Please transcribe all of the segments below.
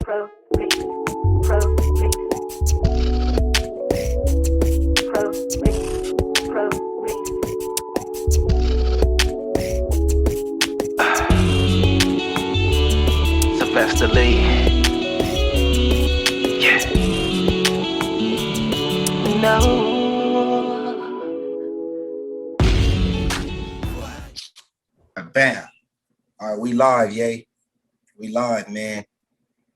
Pro, release, pro, release, pro, release, pro, release. Sylvester Lee. Yeah. No. Bam. All right, we live, yay. We live, man.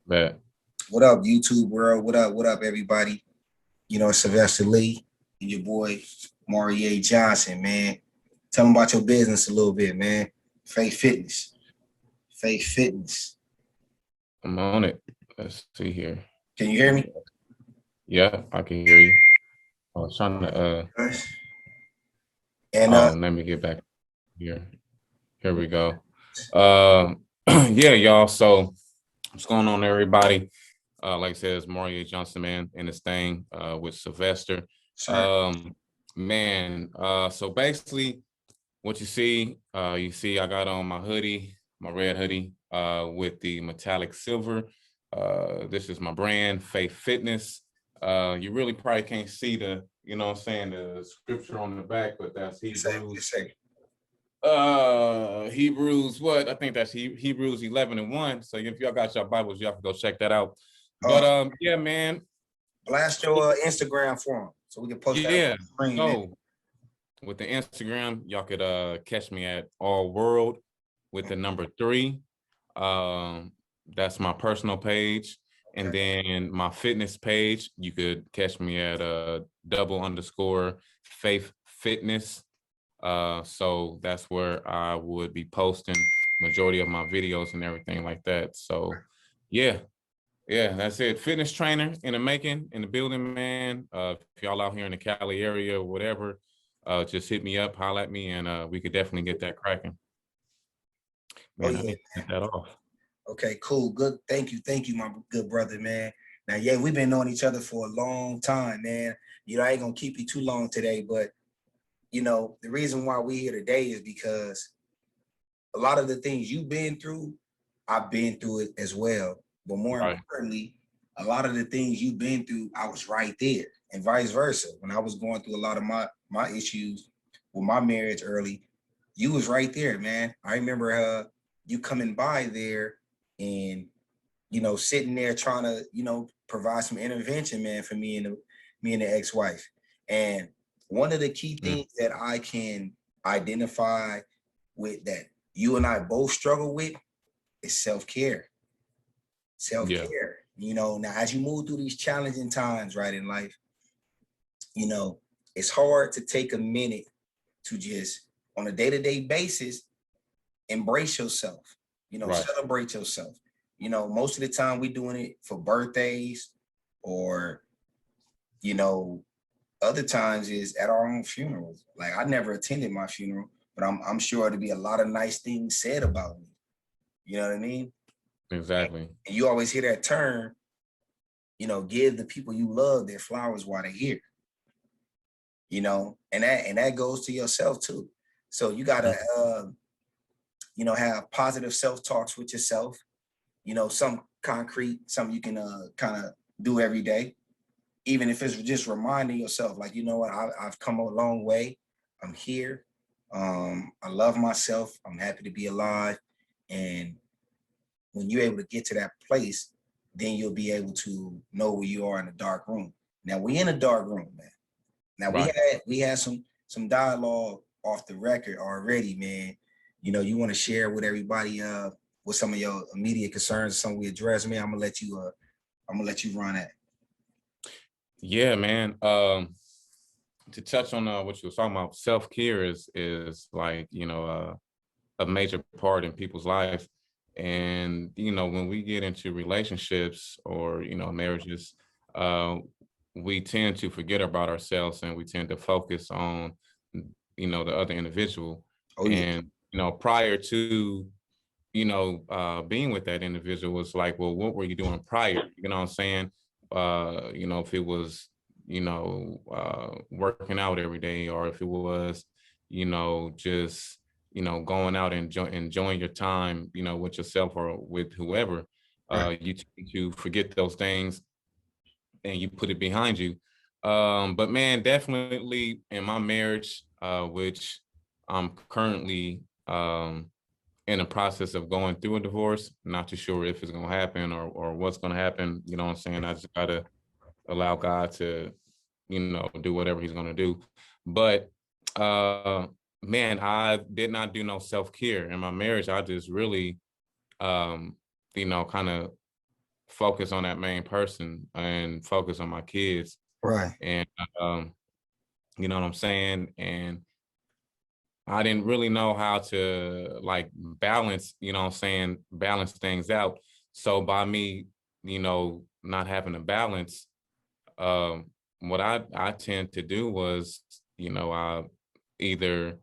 Bet. What up, YouTube world? What up, everybody? You know, Sylvester Lee and your boy, Maurier Johnson, man. Tell them about your business a little bit, man. Faith Fitness. Faith Fitness. I'm on it. Let's see here. Can you hear me? Yeah, I can hear you. I was trying to And let me get back here. Here we go. Yeah, y'all. So what's going on, everybody? Like I said, it's Maurier Johnson, man, in this thing with Sylvester. Man, so basically what you see I got on my hoodie, my red hoodie with the metallic silver. This is my brand, Faith Fitness. You really probably can't see the, you know what I'm saying, the scripture on the back, but that's Hebrews. Hebrews, what? I think that's Hebrews 11:1. So if y'all got your Bibles, y'all can go check that out. But yeah, man. Blast your Instagram for them so we can post that on the screen. So with the Instagram, y'all could catch me at All World with the number 3. That's my personal page. And then my fitness page, you could catch me at __ Faith Fitness. So that's where I would be posting majority of my videos and everything like that. So yeah, that's it. Fitness trainer in the making, in the building, man. If y'all out here in the Cali area or whatever, just hit me up, holler at me, and we could definitely get that cracking. Man, I need to get that off. Okay, cool. Good. Thank you, my good brother, man. Now, yeah, we've been knowing each other for a long time, man. You know, I ain't gonna keep you too long today, but you know, the reason why we're here today is because a lot of the things you've been through, I've been through it as well. But more importantly, a lot of the things you've been through, I was right there, and vice versa. When I was going through a lot of my issues with my marriage early, you was right there, man. I remember you coming by there and, you know, sitting there trying to, you know, provide some intervention, man, for me and the ex-wife. And one of the key things that I can identify with that you and I both struggle with is self-care. Self-care. You know, now as you move through these challenging times, right, in life, you know, it's hard to take a minute to just on a day-to-day basis embrace yourself, you know, celebrate yourself. You know, most of the time we're doing it for birthdays or, you know, other times is at our own funerals. Like I never attended my funeral, but I'm sure there'll be a lot of nice things said about me. You know what I mean? Exactly. And you always hear that term, you know, give the people you love their flowers while they're here. You know, and that goes to yourself too. So you gotta you know, have positive self-talks with yourself, you know, some concrete, something you can kind of do every day. Even if it's just reminding yourself, like, you know what, I've come a long way. I'm here. I love myself. I'm happy to be alive. And when you're able to get to that place, then you'll be able to know where you are in a dark room. Now we're in a dark room, man. Now we had some dialogue off the record already, man. You know, you want to share with everybody what some of your immediate concerns, some we address, man. I'm gonna let you run that. Yeah, man. To touch on what you were talking about, self-care is like, you know, a major part in people's life. And, you know, when we get into relationships or, you know, marriages, we tend to forget about ourselves and we tend to focus on, you know, the other individual. And, you know, prior to, you know, being with that individual was like, well, what were you doing prior? You know what I'm saying? You know, if it was, you know, working out every day, or if it was, you know, just, you know, going out and enjoying your time, you know, with yourself or with whoever, You tend to forget those things and you put it behind you. But man, definitely in my marriage, which I'm currently in the process of going through a divorce, not too sure if it's gonna happen or what's gonna happen. You know what I'm saying? I just gotta allow God to, do whatever he's gonna do. But man, I did not do no self-care in my marriage. I just really kind of focus on that main person and focus on my kids. Right. And you know what I'm saying? And I didn't really know how to like balance, balance things out. So by me, not having a balance, what I tend to do was, I either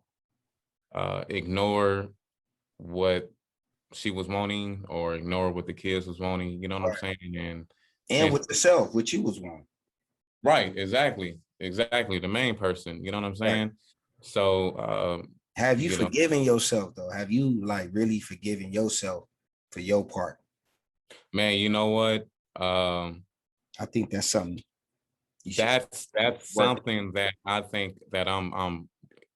ignore what she was wanting or ignore what the kids was wanting, you know what I'm saying? And with yourself, what you was wanting. Right, exactly. The main person, you know what I'm saying? So have you forgiven yourself though? Have you like really forgiven yourself for your part? Man, you know what? I think that's something that's something that I think that I'm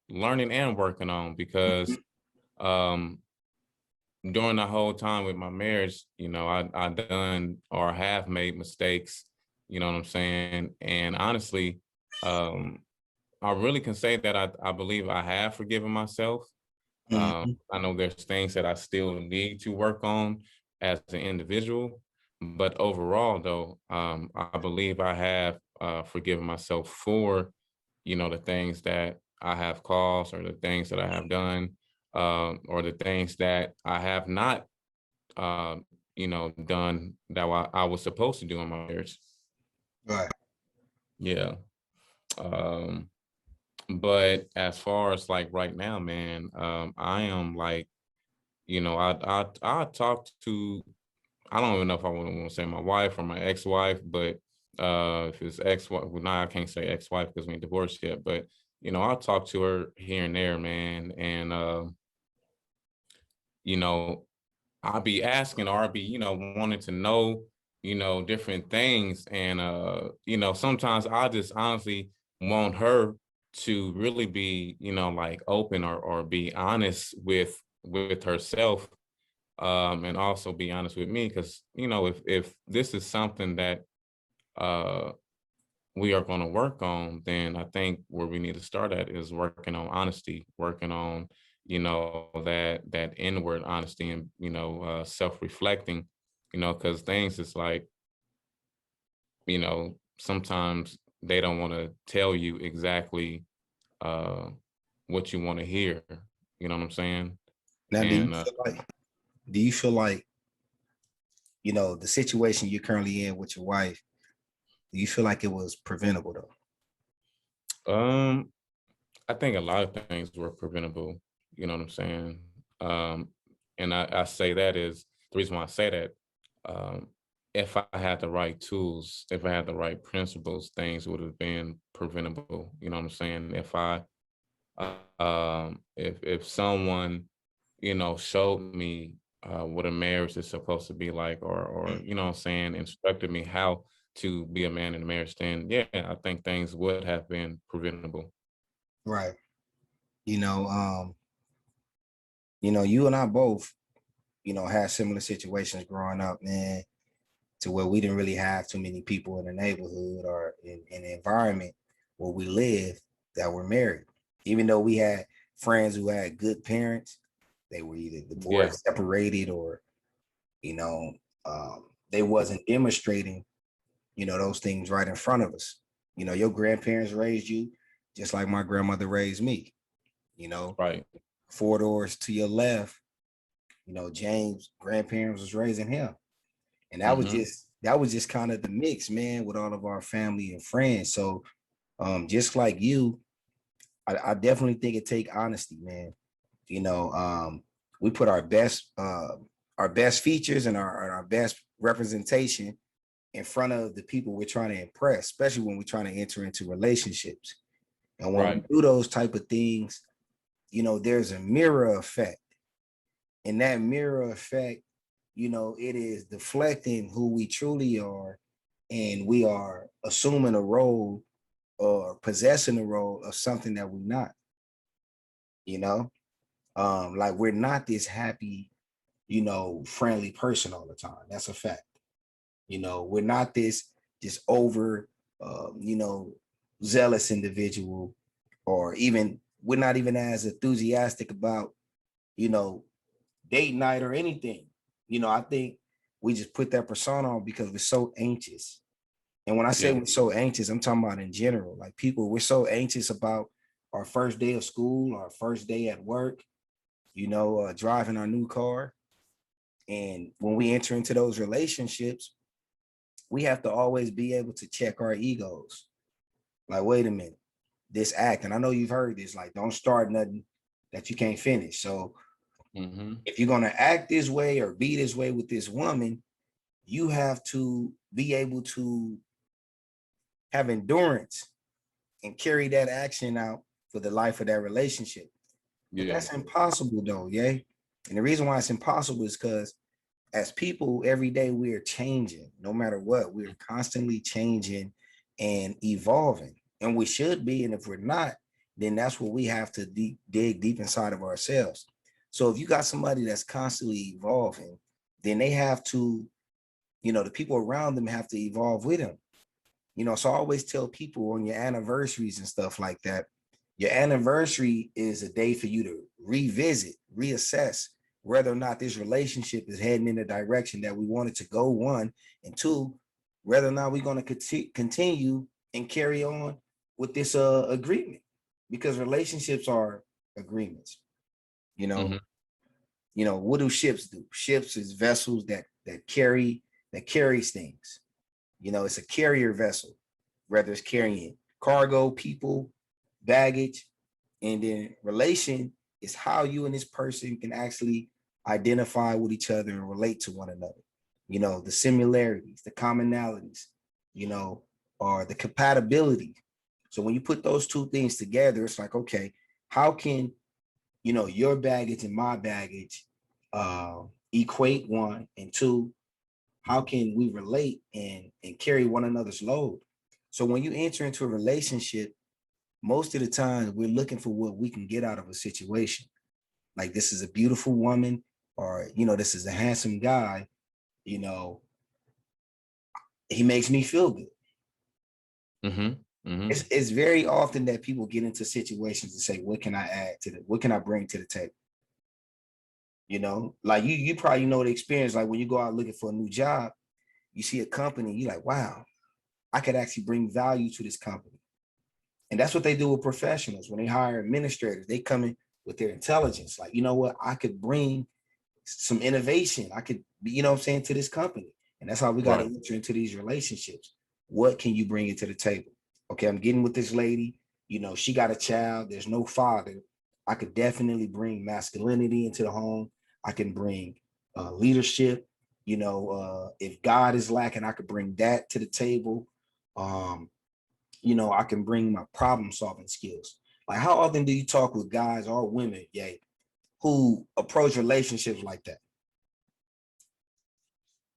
learning and working on, because during the whole time with my marriage, I done or have made mistakes, you know what I'm saying? And honestly, I really can say that I believe I have forgiven myself. I know there's things that I still need to work on as an individual, but overall though, I believe I have forgiven myself for, the things that I have caused or the things that I have done, or the things that I have not, done that I was supposed to do in my marriage. Right. Yeah. But as far as like right now, man, I am like, I talked to, I don't even know if I want to say my wife or my ex-wife, but if it's ex-wife, well, nah, I can't say ex-wife because we ain't divorced yet, but I'll talk to her here and there, man. And I'll be asking or I'll be, wanting to know, different things. And sometimes I just honestly want her to really be, like open or be honest with herself, and also be honest with me, because if this is something that we are going to work on, then I think where we need to start at is working on honesty, working on that inward honesty, and self-reflecting, because things is like, sometimes they don't want to tell you exactly what you want to hear, you know what I'm saying? Now, And do you feel like, the situation you're currently in with your wife, do you feel like it was preventable though? I think a lot of things were preventable, you know what I'm saying? And I say that is the reason why I say that. If I had the right tools, if I had the right principles, things would have been preventable. You know what I'm saying? If someone, showed me what a marriage is supposed to be like, or you know what I'm saying, instructed me how to be a man in a marriage, then yeah, I think things would have been preventable. Right. You and I both, had similar situations growing up, man, to where we didn't really have too many people in the neighborhood or in the environment where we live that were married. Even though we had friends who had good parents, they were either divorced, separated, or, you know, they wasn't demonstrating, those things right in front of us. Your grandparents raised you just like my grandmother raised me, Right. 4 doors to your left, James' grandparents was raising him. And that was just kind of the mix, man, with all of our family and friends. So just like you, I definitely think it take honesty, man. We put our best features and our best representation in front of the people we're trying to impress, especially when we're trying to enter into relationships. And when we do those type of things, there's a mirror effect. And that mirror effect it is deflecting who we truly are, and we are assuming a role or possessing a role of something that we're not, you know, like we're not this happy, friendly person all the time. That's a fact. We're not this over, zealous individual, or even we're not even as enthusiastic about, you know, date night or anything. I think we just put that persona on because we're so anxious. And when I say Yeah. we're so anxious, I'm talking about in general. Like people, we're so anxious about our first day of school, our first day at work, driving our new car. And when we enter into those relationships, we have to always be able to check our egos. Like, wait a minute, this act, and I know you've heard this, like, don't start nothing that you can't finish. So if you're going to act this way or be this way with this woman, you have to be able to have endurance and carry that action out for the life of that relationship. But Yeah. that's impossible though, yeah. And the reason why it's impossible is because as people, every day we are changing. No matter what, we're constantly changing and evolving. And we should be. And if we're not, then that's what we have to dig deep inside of ourselves. So if you got somebody that's constantly evolving, then they have to, the people around them have to evolve with them. So I always tell people on your anniversaries and stuff like that, your anniversary is a day for you to revisit, reassess whether or not this relationship is heading in the direction that we wanted to go, one, and two, whether or not we're going to continue and carry on with this agreement, because relationships are agreements. you know hmm what do ships do? Ships is vessels that carries things. It's a carrier vessel, whether it's carrying cargo, people, baggage. And then relation is how you and this person can actually identify with each other and relate to one another. The similarities, the commonalities, or the compatibility. So when you put those two things together, it's like, okay, how can, your baggage and my baggage equate, one, and two, how can we relate and carry one another's load? So when you enter into a relationship, most of the time we're looking for what we can get out of a situation. Like, this is a beautiful woman, or this is a handsome guy. you know he makes me feel good. hmm hmm It's very often that people get into situations and say, what can I bring to the table? Like you probably know the experience. Like when you go out looking for a new job, you see a company, you're like, wow, I could actually bring value to this company. And that's what they do with professionals. When they hire administrators, they come in with their intelligence. Like, you know what? I could bring some innovation. I could, what I'm saying, to this company. And that's how we got to Right. enter into these relationships. What can you bring into the table? Okay, I'm getting with this lady. She got a child. There's no father. I could definitely bring masculinity into the home. I can bring leadership. If God is lacking, I could bring that to the table. Um, I can bring my problem solving skills. Like, how often do you talk with guys or women, who approach relationships like that?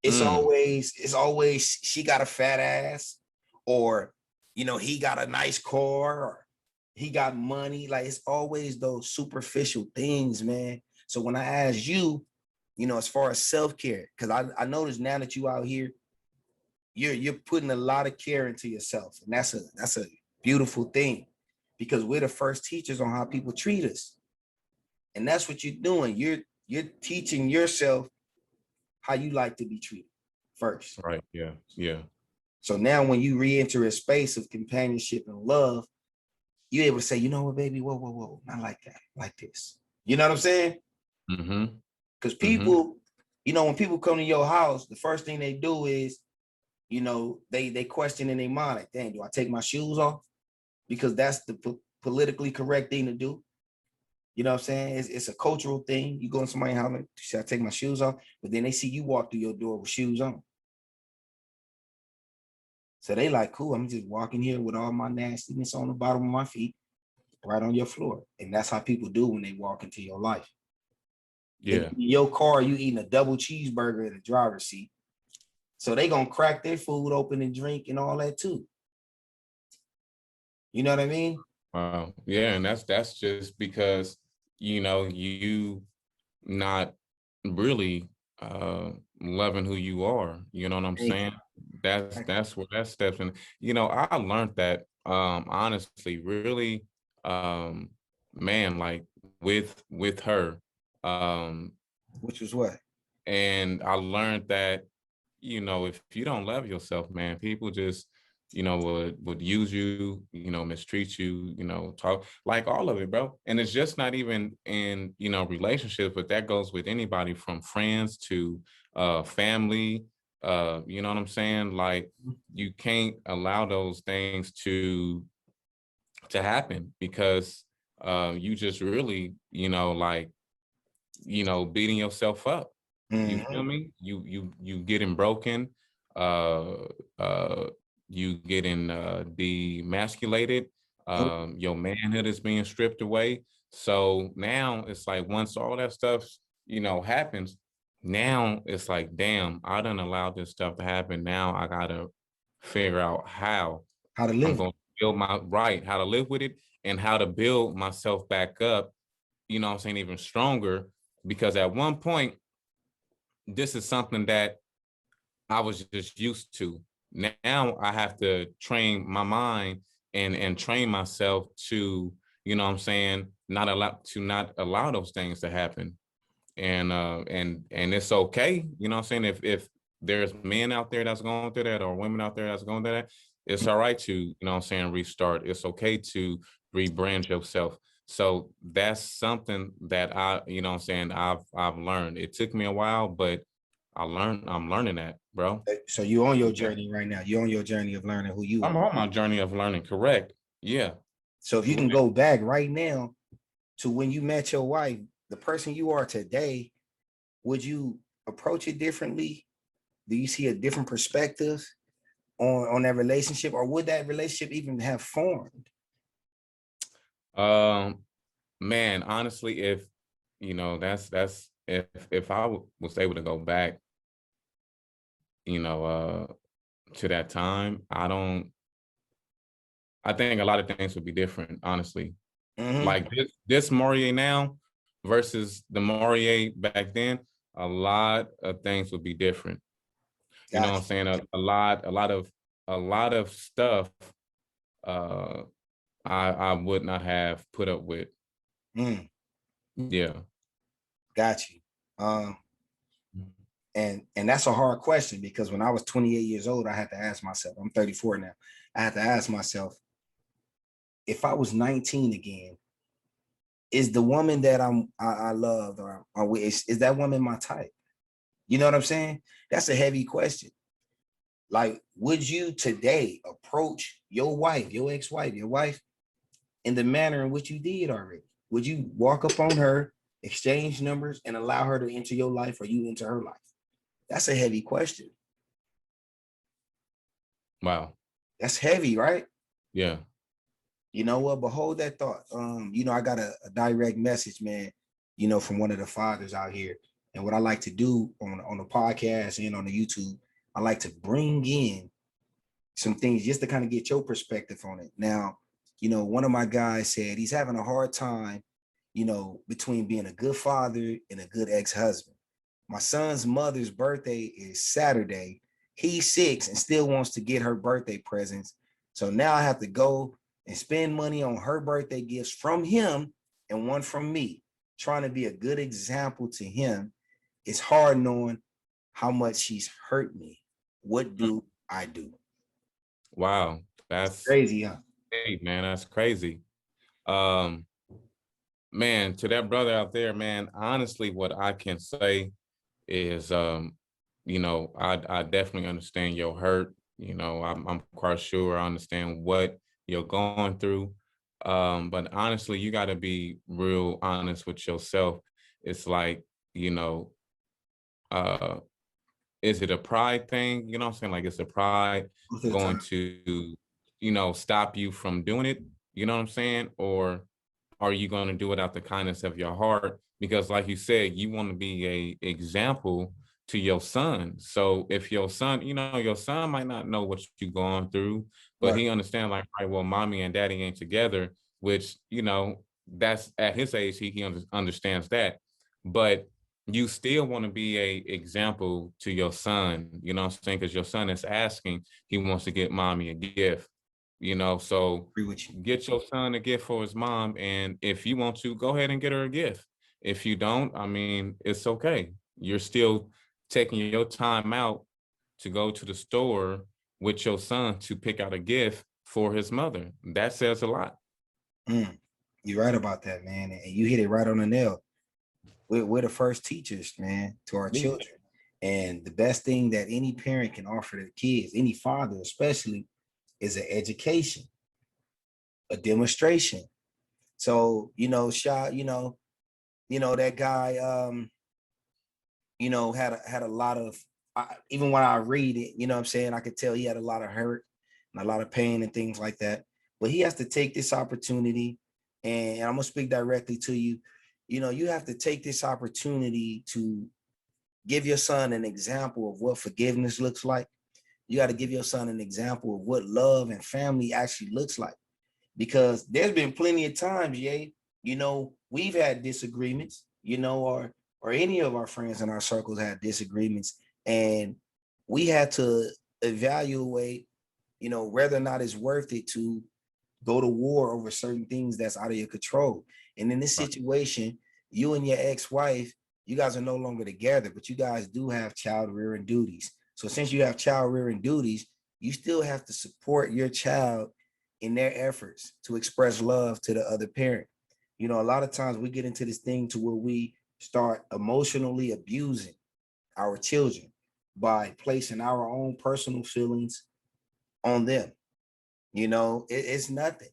Mm. It's always she got a fat ass, or he got a nice car, or he got money. Like, it's always those superficial things, man. So when I ask you, as far as self-care, because I notice now that you out here, you're putting a lot of care into yourself, and that's a beautiful thing, because we're the first teachers on how people treat us, and that's what you're doing. You're teaching yourself how you like to be treated first. Right. Yeah. Yeah. So now when you re-enter a space of companionship and love, you're able to say, you know what, baby, whoa, whoa, whoa, not like that, like this. You know what I'm saying? hmm Because hmm people, when people come to your house, the first thing they do is, they question in their mind, like, dang, do I take my shoes off? Because that's the politically correct thing to do. You know what I'm saying? It's a cultural thing. You go in somebody's house, like, should I take my shoes off? But then they see you walk through your door with shoes on. So they like, cool, I'm just walking here with all my nastiness on the bottom of my feet, right on your floor. And that's how people do when they walk into your life. Yeah. In your car, you eating a double cheeseburger in the driver's seat. So they gonna crack their food open and drink and all that too. You know what I mean? Wow. Yeah, and that's just because you not really loving who you are. You know what I'm Thank you. saying? That's where that steps in. I learned that honestly, really, um, man, like with her. Um, Which was what? and I learned that, if you don't love yourself, man, people just, would use you, mistreat you, talk like all of it, bro. And it's just not even in, relationships, but that goes with anybody from friends to family. You know what I'm saying? Like you can't allow those things to happen because you just really, like, beating yourself up. You feel Mhm. me? You getting broken, uh uh you getting demasculated, your manhood is being stripped away. So now it's like once all that stuff, happens, now it's like, damn, I done allowed this stuff to happen. Now I gotta figure out how How to I'm live. gonna build my right, how to live with it and how to build myself back up, what I'm saying, even stronger. Because at one point, this is something that I was just used to. Now I have to train my mind and train myself to, what I'm saying, not allow those things to happen. And it's okay, what I'm saying, if there's men out there that's going through that or women out there that's going through that, it's all right to, what I'm saying, restart. It's okay to rebrand yourself. So that's something that what I'm saying, I've learned. It took me a while, but I'm learning that, bro. So you on your Yeah. journey right now. You're on your journey of learning who you I'm are. on my journey of learning, correct. Yeah. So if you can Correct. go back right now to when you met your wife, the person you are today, would you approach it differently? Do you see a different perspective on that relationship, or would that relationship even have formed? Um, man, honestly, if that's if was able to go back, you know, uh, to that time, I think a lot of things would be different, honestly. Mm-hmm. Like this Maurier now versus the Maurier back then, a lot of things would be different. You know what I'm Gotcha. saying? A lot of stuff uh I would not have put up with. Mm, Yeah. got you. Um, and that's a hard question because when I was 28 years old, I had to ask myself, I'm 34 now. I had to ask myself, if I was 19 again, is the woman that I loved or is that woman my type? You know what I'm saying? That's a heavy question. Like, would you today approach your wife, your ex-wife, your wife in the manner in which you did already? Would you walk up on her, exchange numbers, and allow her to enter your life or you into her life? That's a heavy question. Wow. That's heavy, right? Yeah. You know what? Behold that thought. I got a direct message, man, from one of the fathers out here. And what I like to do on the podcast and on the YouTube, I like to bring in some things just to kind of get your perspective on it. Now, one of my guys said he's having a hard time, between being a good father and a good ex-husband. My son's mother's birthday is Saturday. He's 6 and still wants to get her birthday presents. So now I have to go and spend money on her birthday gifts from him and one from me, trying to be a good example to him. It's hard knowing how much she's hurt me. What do I do? Wow. That's Crazy, huh? hey man, that's crazy. Um man, to that brother out there, man, honestly, what I can say is I definitely understand your hurt. I'm quite sure I understand what you're going through. But honestly, you got to be real honest with yourself. It's like, you know, uh is it a pride thing? You know what I'm saying? Like, it's a pride Most of the going time. to, stop you from doing it? You know what I'm saying? Or are you going to do it out the kindness of your heart? Because like you said, you want to be a example to your son. So if your son, your son might not know what you're going through, but Right. he understands like, all right, well, mommy and daddy ain't together, which, that's at his age, he understands that. But you still want to be a example to your son, you know what I'm saying? Because your son is asking, he wants to get mommy a gift, so Agree with you. get your son a gift for his mom. And if you want to, go ahead and get her a gift. If you don't, I mean, it's okay. You're still taking your time out to go to the store with your son to pick out a gift for his mother. That says a lot. You're right about that, man. And you hit it right on the nail. We're the first teachers, man, to our Yeah. children. And the best thing that any parent can offer their kids, any father especially, is an education, a demonstration. So, that guy, had a lot of, even when I read it, what I'm saying, I could tell he had a lot of hurt and a lot of pain and things like that. But he has to take this opportunity, and I'm gonna speak directly to you. You have to take this opportunity to give your son an example of what forgiveness looks like. You got to give your son an example of what love and family actually looks like. Because there's been plenty of times, we've had disagreements, or any of our friends in our circles had disagreements, and we had to evaluate, whether or not it's worth it to go to war over certain things that's out of your control. And in this Right. situation, you and your ex-wife, you guys are no longer together, but you guys do have child rearing duties. So since you have child rearing duties, you still have to support your child in their efforts to express love to the other parent. A lot of times we get into this thing to where we start emotionally abusing our children by placing our own personal feelings on them. It's nothing.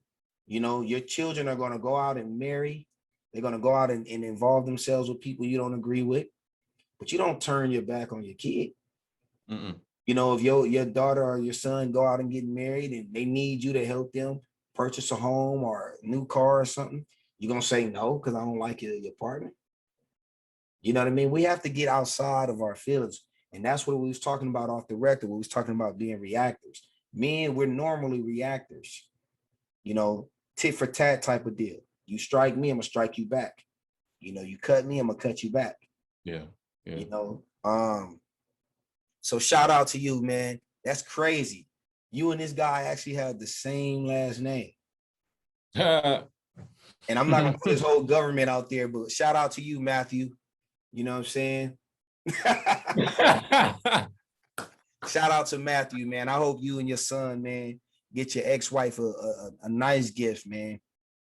Your children are going to go out and marry. They're going to go out and involve themselves with people you don't agree with, but you don't turn your back on your kid. Mm-mm. If your daughter or your son go out and get married and they need you to help them purchase a home or a new car or something, you're going to say no because I don't like your partner. You know what I mean? We have to get outside of our feelings. And that's what we was talking about off the record. We was talking about being reactors. Men, we're normally reactors, tit for tat type of deal. You strike me, I'm gonna strike you back. You cut me, I'm gonna cut you back. Yeah. Yeah. So shout out to you, man. That's crazy. You and this guy actually have the same last name. And I'm not gonna put his whole government out there, but shout out to you, Matthew. You know what I'm saying? Shout out to Matthew, man. I hope you and your son, man, get your ex-wife a nice gift, man.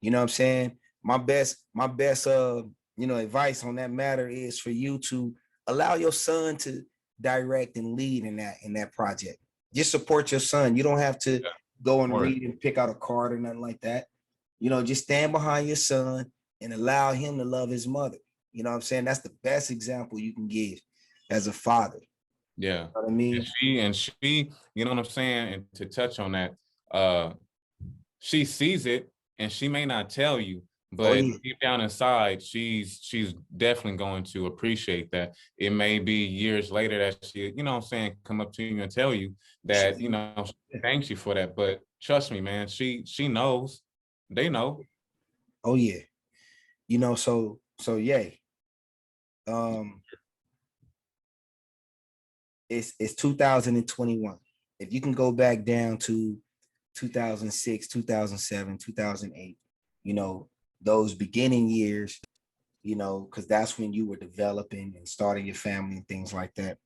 You know what I'm saying? My best, advice on that matter is for you to allow your son to direct and lead in that project. Just support your son. You don't have to go and read and pick out a card or nothing like that. Just stand behind your son and allow him to love his mother. You know what I'm saying? That's the best example you can give as a father. Yeah. You know what I mean? And she, you know what I'm saying? And to touch on that, she sees it and she may not tell you, but deep down inside, she's definitely going to appreciate that. It may be years later that she, you know what I'm saying, come up to you and tell you that, she thanks you for that. But trust me, man, she knows. They know. Oh yeah. So yay. It's 2021. If you can go back down to 2006, 2007, 2008, those beginning years, because that's when you were developing and starting your family and things like that.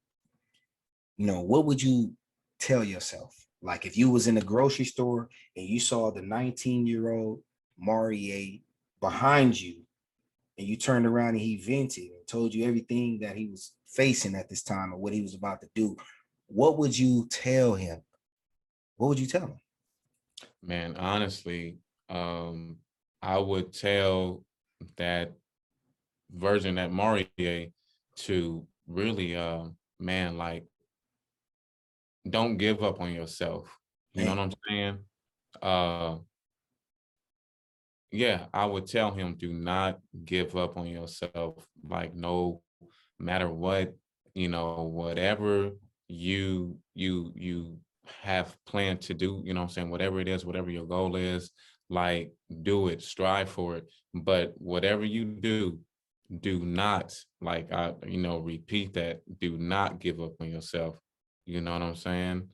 What would you tell yourself? Like if you was in a grocery store and you saw the 19-year-old Maurier behind you, and you turned around and he vented and told you everything that he was facing at this time or what he was about to do, what would you tell him? What would you tell him? Man, honestly, I would tell that version, that Maurier, to really, man, like, don't give up on yourself. You know what I'm saying? Yeah, I would tell him, do not give up on yourself. Like, no matter what, whatever you have planned to do, you know what I'm saying, whatever it is, whatever your goal is, like, do it, strive for it. But whatever you do not, like, repeat that, do not give up on yourself. You know what I'm saying?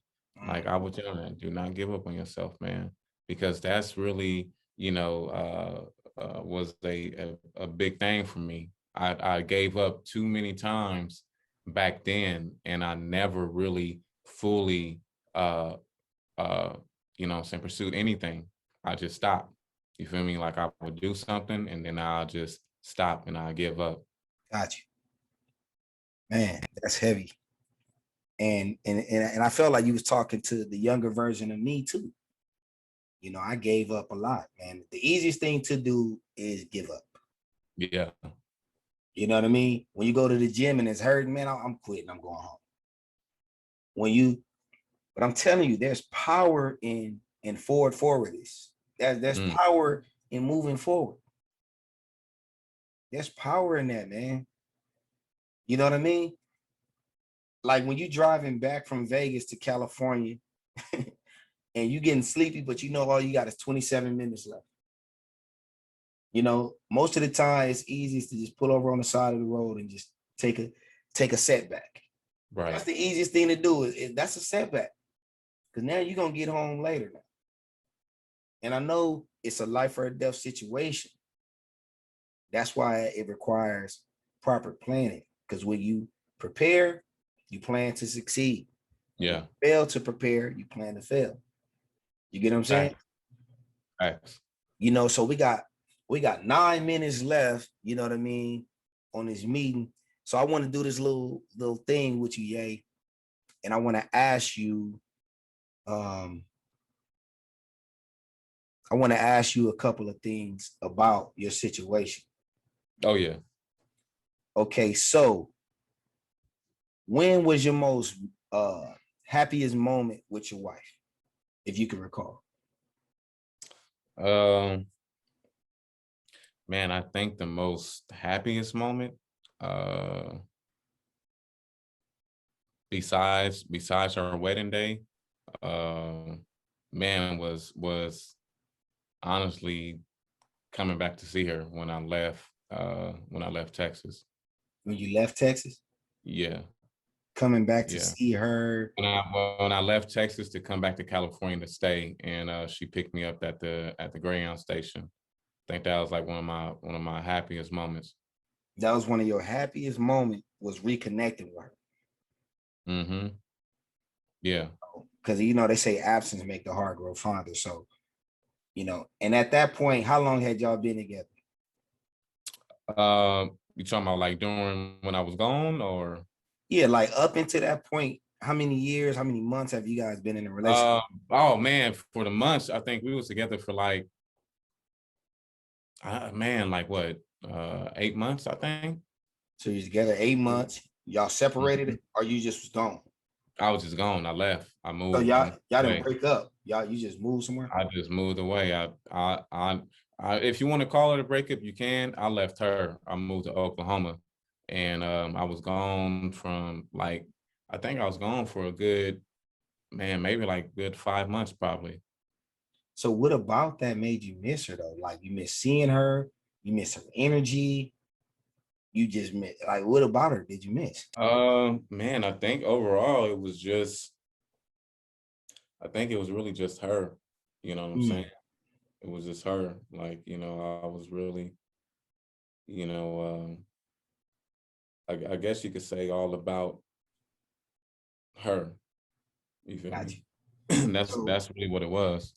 Like, I would tell that, do not give up on yourself, man, because that's really, was a big thing for me. I gave up too many times back then, and I never really fully, uh, what I'm saying, pursued anything. I just stopped. You feel me? Like, I would do something and then I'll just stop and I'll give up. Got you, man. That's heavy. And I felt like you was talking to the younger version of me too. I gave up a lot, man. The easiest thing to do is give up. Yeah. You know what I mean? When you go to the gym and it's hurting, man, I'm quitting. I'm going home. But I'm telling you, there's power in forwardness. There's power in moving forward. There's power in that, man. You know what I mean? Like when you driving back from Vegas to California and you getting sleepy, but all you got is 27 minutes left. Most of the time it's easiest to just pull over on the side of the road and just take a setback. Right. That's the easiest thing to do. That's a setback. Because now you're going to get home later now. And I know it's a life or death situation. That's why it requires proper planning. Because when you prepare, you plan to succeed. Yeah. When you fail to prepare, you plan to fail. You get what I'm saying? Facts. So we got 9 minutes left, you know what I mean, on this meeting. So I want to do this little thing with you, Ye. And I want to ask you, I want to ask you a couple of things about your situation. Oh, yeah. Okay, so when was your most happiest moment with your wife, if you can recall? Man, I think the most happiest moment, besides our wedding day, man, was honestly coming back to see her when I left Texas. When you left Texas? Yeah. Coming back to see her. When I left Texas to come back to California to stay, and she picked me up at the Greyhound station. I think that was like one of my happiest moments. That was one of your happiest moments, was reconnecting with her. Mm-hmm. Yeah. Because they say absence make the heart grow fonder. So, and at that point, how long had y'all been together? You talking about like during when I was gone, or? Yeah, like up until that point, how many years, how many months have you guys been in a relationship? Oh man, for the months, I think we was together for like, like what, 8 months, I think. So you're together 8 months. Y'all separated, mm-hmm. Or you just was gone? I was just gone. I left. I moved. So y'all didn't break up. You just moved somewhere? I just moved away. I if you want to call it a breakup, you can. I left her. I moved to Oklahoma, and I was gone from like, I think I was gone for a good, maybe like good 5 months probably. So what about that made you miss her though? Like, you miss seeing her, you miss her energy, you just miss, like, what about her did you miss? Man, I think overall it was just, I think it was really just her. You know what I'm saying? It was just her. Like, I was really, I guess you could say all about her. You feel me? That's really what it was.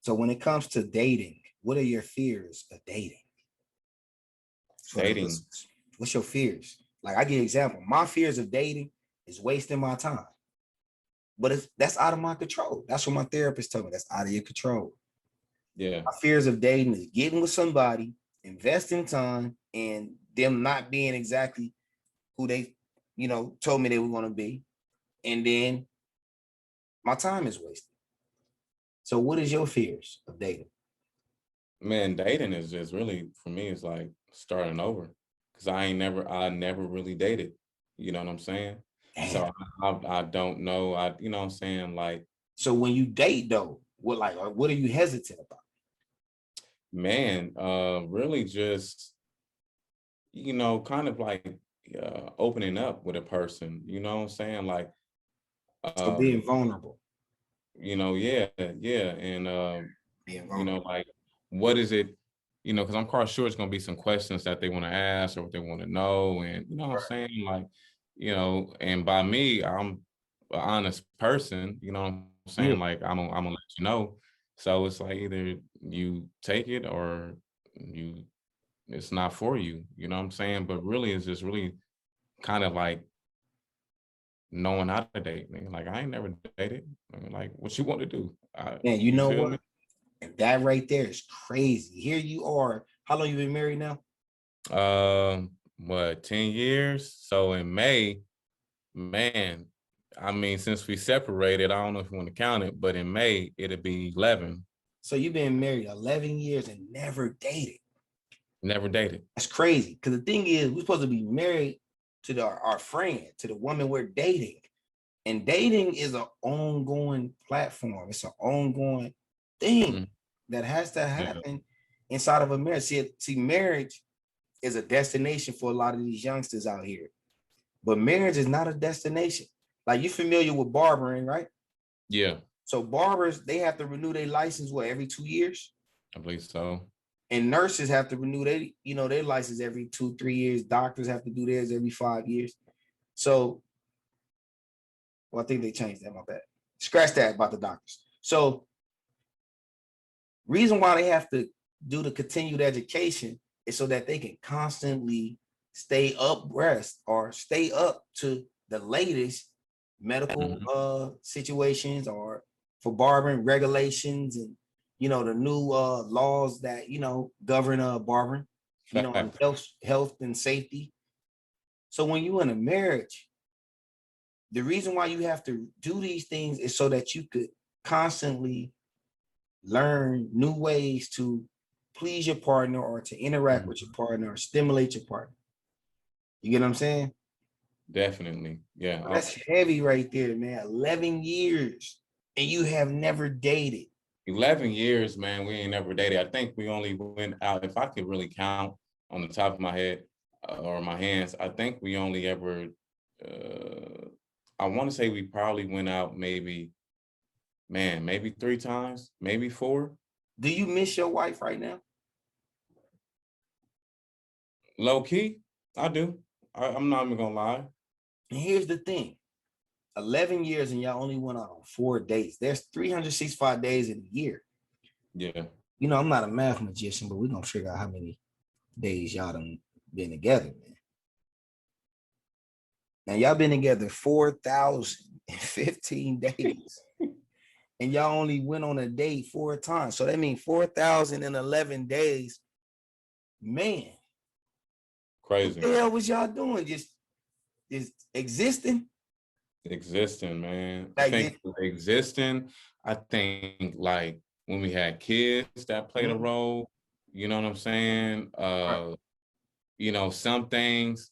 So when it comes to dating, what are your fears of dating? Dating. What's your fears? Like, I give you an example. My fears of dating is wasting my time. But that's out of my control. That's what my therapist told me. That's out of your control. Yeah. My fears of dating is getting with somebody, investing time, and them not being exactly who they, told me they were going to be. And then my time is wasted. So what is your fears of dating? Man, dating is just really for me. It's like starting over because I never really dated. You know what I'm saying? Damn. So I don't know. You know what I'm saying? Like, So when you date though, what are you hesitant about? man, really just kind of like opening up with a person. You know what I'm saying? Like, So being um, vulnerable, yeah, yeah, and being vulnerable. like, what is it? Because I'm quite sure it's gonna be some questions that they want to ask or what they want to know, and you know what I'm Right. saying, like, and by me, I'm an honest person. You know what I'm Yeah. saying, like, I'm gonna let you know. So it's like either you take it or you it's not for you. You know what I'm saying? But really, it's just really kind of like knowing how to date, man. Like I ain't never dated. I mean, like, what you want to do? Man, you You know feel me? what? And that right there is crazy. Here you are. How long you been married now? What, 10 years? So in May, man, I mean, since we separated, I don't know if you want to count it, but in May, it'll be 11. So you've been married 11 years and never dated. Never dated. That's crazy. Because the thing is, we're supposed to be married to our friend, to the woman we're dating. And dating is an ongoing platform. It's an ongoing thing Mhm. that has to Yeah. happen inside of a marriage. See, marriage is a destination for a lot of these youngsters out here. But marriage is not a destination. Like you're familiar with barbering, right? Yeah, So barbers, they have to renew their license every 2 years? I believe so. And nurses have to renew their license every 2, 3 years. Doctors have to do theirs every 5 years. So, well, I think they changed that. My bad. Scratch that about the doctors. So, reason why they have to do the continued education is so that they can constantly stay abreast or stay up to the latest medical Mhm. situations or for barbering regulations and the new laws that govern barbering, and Fact. health and safety. So when you're in a marriage, the reason why you have to do these things is so that you could constantly learn new ways to please your partner or to interact with your Mhm. partner or stimulate your partner. You get what I'm saying? Definitely. Yeah. That's heavy right there, man. 11 years and you have never dated. 11 years, man, we ain't never dated. I think we only went out, if I could really count on the top of my head or my hands, I think we only ever, I want to say we probably went out maybe, man, maybe 3 times, maybe 4. Do you miss your wife right now? Low key, I do. I'm not even gonna lie. And here's the thing. 11 years and y'all only went out on 4 dates. There's 365 days in a year. Yeah. I'm not a math magician, but we're gonna figure out how many days y'all done been together, man. Now y'all been together 4,015 days. And y'all only went on a date 4 times. So that means 4,011 days. Man, what Crazy. the hell was y'all doing? Just existing? Existing, man. I Like think existing, I think like when we had kids that played a Mhm. role, you know what I'm saying? Right. Some things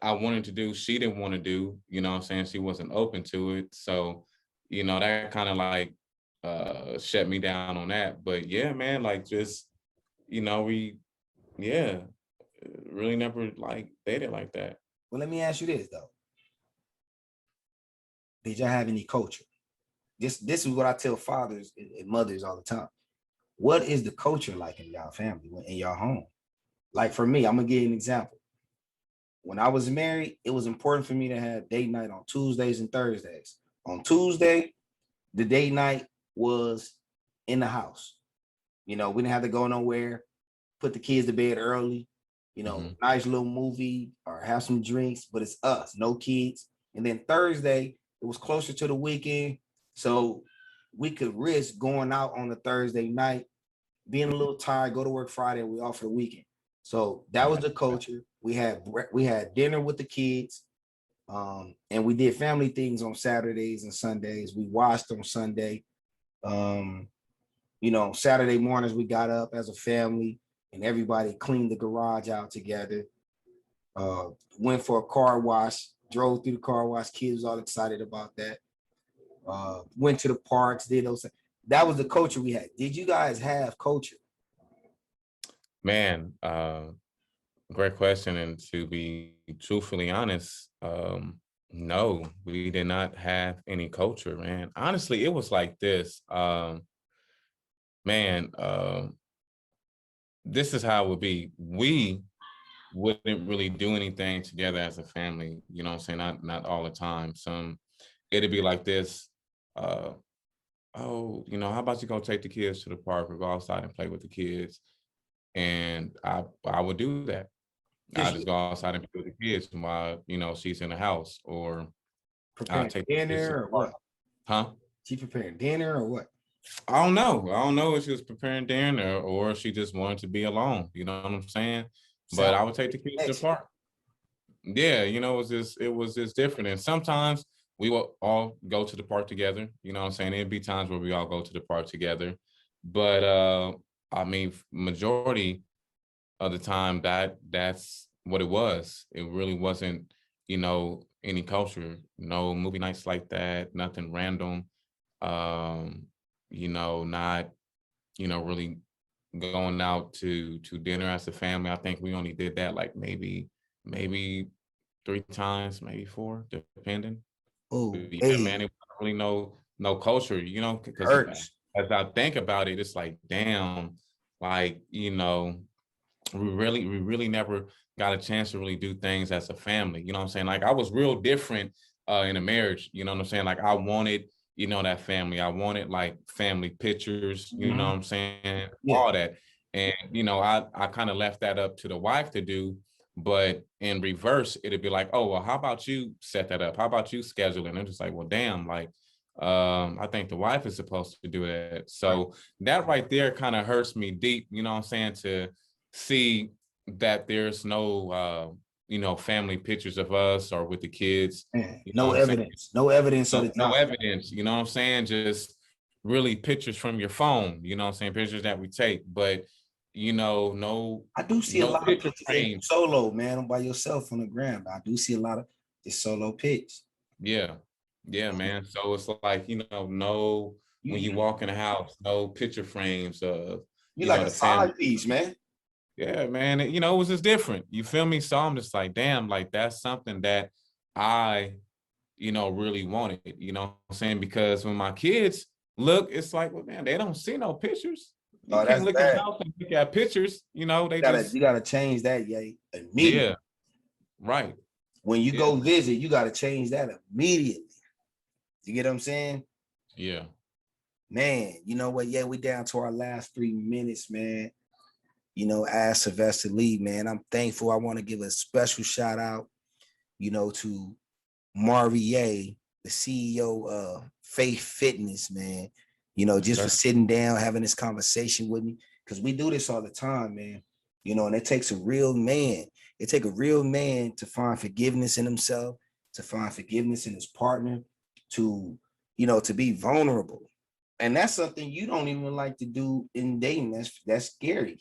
I wanted to do, she didn't want to do, you know what I'm saying? She wasn't open to it. So, that kind of like shut me down on that. But yeah, man, like just, we yeah, really never like dated like that. Well, let me ask you this though. Did y'all have any culture? This is what I tell fathers and mothers all the time. What is the culture like in y'all family, in y'all home? Like for me, I'm gonna give you an example. When I was married, it was important for me to have date night on Tuesdays and Thursdays. On Tuesday, the date night was in the house. We didn't have to go nowhere, put the kids to bed early, Hmm. nice little movie or have some drinks, but it's us, no kids. And then Thursday, it was closer to the weekend. So we could risk going out on the Thursday night, being a little tired, go to work Friday, and we off for the weekend. So that was the culture. We had dinner with the kids, and we did family things on Saturdays and Sundays. We watched on Sunday. Um, You know, Saturday mornings we got up as a family and everybody cleaned the garage out together. Went for a car wash, drove through the car wash. Kids was all excited about that. Went to the parks, did those. That was the culture we had. Did you guys have culture? Man, great question. And to be truthfully honest, no, we did not have any culture, man. Honestly, it was like this. Man, this is how it would be. We wouldn't really do anything together as a family, you know what I'm saying? Not all the time. It'd be like this. Uh, oh, you know, how about you go take the kids to the park or go outside and play with the kids? And I would do that. I just go outside and play with the kids while, you know, she's in the house, or I'll Preparing take the kids to dinner the or park. what? Huh? She preparing dinner or what? I don't know. I don't know if she was preparing dinner or she just wanted to be alone. You know what I'm saying? But I would take the kids to the park. Yeah, you know, it was just different. And sometimes we will all go to the park together. You know what I'm saying? There'd be times where we all go to the park together. But I mean, majority of the time that's what it was. It really wasn't, you know, any culture, no movie nights like that, nothing random. Um, you know, not, you know, really going out to dinner as a family. I think we only did that like maybe 3 times, maybe 4, depending. Oh, But yeah, man, hey, it wasn't really no culture, you know, because hurts. as I think about it, it's like, damn, like, you know, we really never got a chance to really do things as a family. You know what I'm saying? Like I was real different in a marriage, you know what I'm saying? Like I wanted, you know, that family. I wanted like family pictures, you know what I'm saying? Yeah. All that. And you know, I kind of left that up to the wife to do, but in reverse, it'd be like, oh, well, how about you set that up? How about you schedule it? And I'm just like, well, damn, like I think the wife is supposed to do that. So that right there kind of hurts me deep, you know what I'm saying, to see that there's no you know, family pictures of us or with the kids, Man, you know no what I'm saying? evidence. No evidence of the No time. evidence, you know what I'm saying? Just really pictures from your phone, you know what I'm saying? Pictures that we take, but you know, I do see a no lot of picture pictures in frame. solo, man, by yourself on the ground. I do see a lot of this solo pics. Yeah. Yeah, man. So it's like, you know, no, You when you you walk in the house, no picture frames of, you you like know, a the family. side piece, man. Yeah, man. You know, it was just different. You feel me? So I'm just like, damn, like that's something that I, you know, really wanted, you know what I'm saying? Because when my kids look, it's like, well, man, they don't see no pictures. You Oh, can't that's look in the bad. house and look at pictures, you know, they You just, gotta change that, yeah, immediately. yeah, right. When you Yeah, go visit, you gotta change that immediately. You get what I'm saying? yeah. Man, you know what? Yeah, we down to our last 3 minutes, man. You know, as Sylvester Lee, man, I'm thankful. I want to give a special shout out, you know, to Maurier, the CEO of Faith Fitness, man. You know, Yes, just for sir. sitting down, having this conversation with me, because we do this all the time, man. You know, and it takes a real man. It takes a real man to find forgiveness in himself, to find forgiveness in his partner, to, you know, to be vulnerable. And that's something you don't even like to do in dating. That's scary.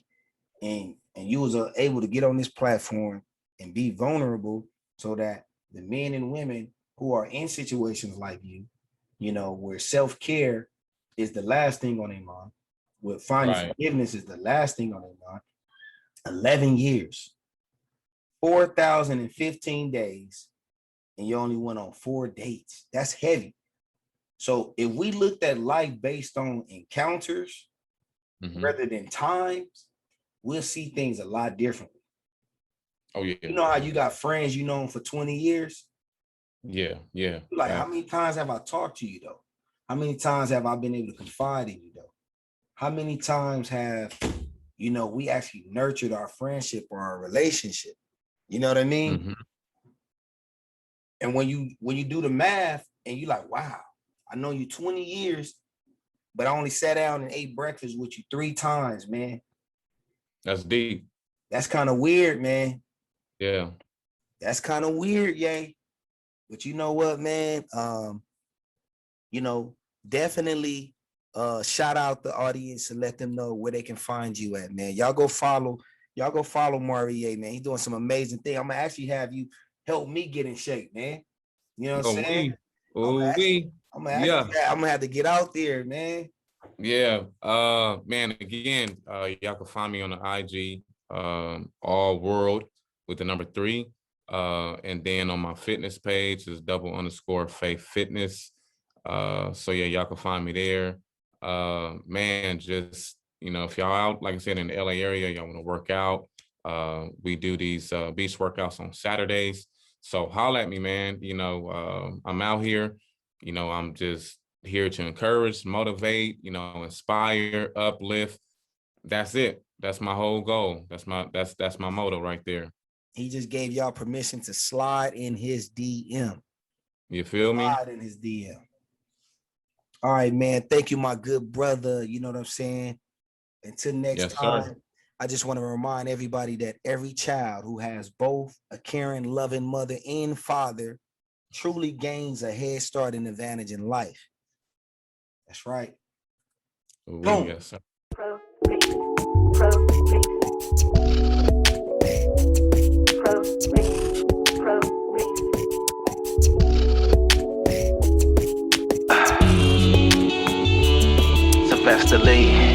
And you was able to get on this platform and be vulnerable so that the men and women who are in situations like you know, where self-care is the last thing on their mind, where finding Right. forgiveness is the last thing on their mind. 11 years, 4,015 days, and you only went on 4 dates. That's heavy. So if we looked at life based on encounters Hmm. rather than times, we'll see things a lot differently. Oh, yeah. You know how you got friends you known for 20 years? Yeah. Yeah. Like, how many times have I talked to you though? How many times have I been able to confide in you though? How many times have, you know, we actually nurtured our friendship or our relationship? You know what I mean? Hmm. And when you do the math and you like, wow, I know you 20 years, but I only sat down and ate breakfast with you 3 times, man. That's deep. That's kind of weird, man. Yeah. That's kind of weird, yay. But you know what, man? You know, definitely shout out the audience and let them know where they can find you at, man. Y'all go follow Maurier, man. He's doing some amazing thing. I'm gonna actually have you help me get in shape, man. You know what I'm saying? I'm gonna have to get out there, man. Yeah. Man, again, y'all can find me on the IG, all world with the number 3. And then on my fitness page is _faith fitness. So yeah, y'all can find me there. Man, just, if y'all out, like I said, in the LA area, y'all want to work out. We do these beach workouts on Saturdays. So holla at me, man. I'm out here. I'm just here to encourage, motivate, inspire, uplift. That's it. That's my whole goal. That's my motto right there. He just gave y'all permission to slide in his DM. You feel me? Slide in his DM. All right, man. Thank you, my good brother. You know what I'm saying? Until next time, sir. I just want to remind everybody that every child who has both a caring, loving mother and father truly gains a head start and advantage in life. That's right. Boom. Yes, sir. Sylvester Lee.